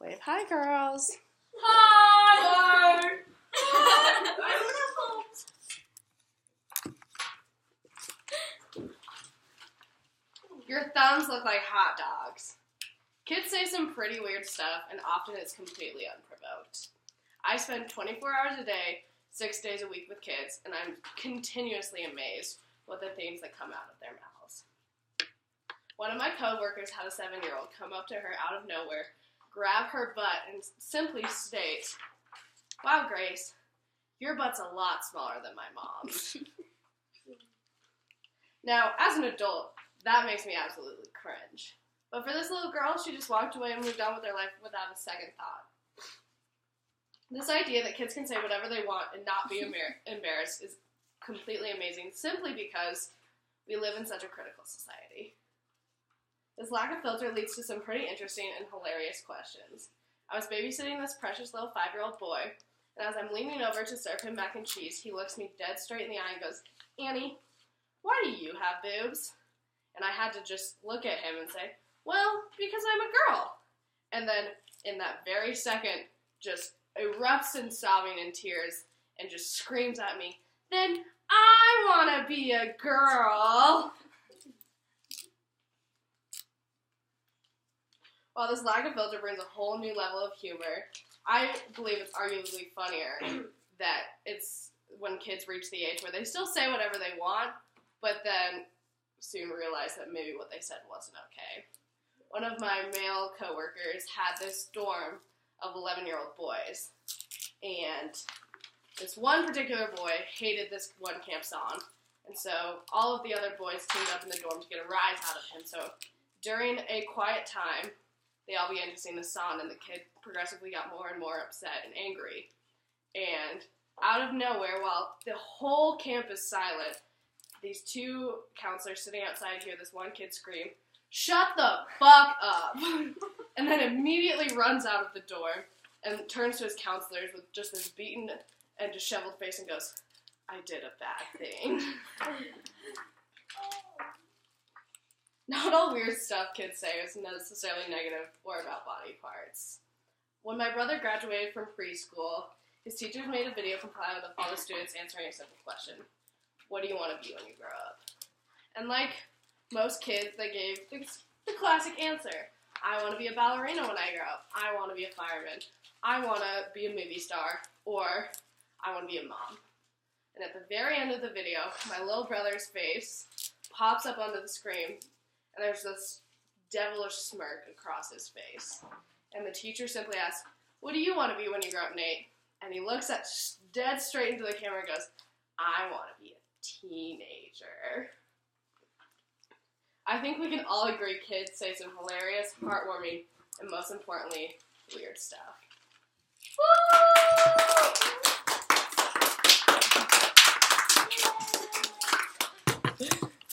Wave hi, girls. Hi! Your thumbs look like hot dogs. Kids say some pretty weird stuff, and often it's completely unprovoked. I spend 24 hours a day, 6 days a week with kids, and I'm continuously amazed with the things that come out of their mouths. One of my coworkers had a 7-year-old come up to her out of nowhere, grab her butt, and simply state, "Wow, Grace, your butt's a lot smaller than my mom's." Now, as an adult, that makes me absolutely cringe. But for this little girl, she just walked away and moved on with her life without a second thought. This idea that kids can say whatever they want and not be embarrassed is completely amazing, simply because we live in such a critical society. This lack of filter leads to some pretty interesting and hilarious questions. I was babysitting this precious little 5-year-old boy, and as I'm leaning over to serve him mac and cheese, he looks me dead straight in the eye and goes, "Annie, why do you have boobs?" And I had to just look at him and say, "Well, because I'm a girl." And then, in that very second, just erupts in sobbing and tears and just screams at me, "Then I want to be a girl." While this lack of filter brings a whole new level of humor, I believe it's arguably funnier that it's when kids reach the age where they still say whatever they want, but then soon realize that maybe what they said wasn't okay. One of my male coworkers had this dorm of 11-year-old boys, and this one particular boy hated this one camp song, and so all of the other boys teamed up in the dorm to get a rise out of him. So during a quiet time, they all began to sing the song, and the kid progressively got more and more upset and angry. And out of nowhere, while the whole camp is silent, these two counselors sitting outside hear this one kid scream, "Shut the fuck up!" And then immediately runs out of the door and turns to his counselors with just this beaten and disheveled face and goes, "I did a bad thing." Not all weird stuff kids say is necessarily negative or about body parts. When my brother graduated from preschool, his teachers made a video compiled of all the students answering a simple question: "What do you want to be when you grow up?" And like most kids, they gave the classic answer: "I want to be a ballerina when I grow up. I want to be a fireman. I want to be a movie star. Or I want to be a mom." And at the very end of the video, my little brother's face pops up onto the screen, and there's this devilish smirk across his face. And the teacher simply asks, "What do you want to be when you grow up, Nate?" And he looks at dead straight into the camera and goes, "I want to be a teenager." I think we can all agree kids say some hilarious, heartwarming, and most importantly, weird stuff.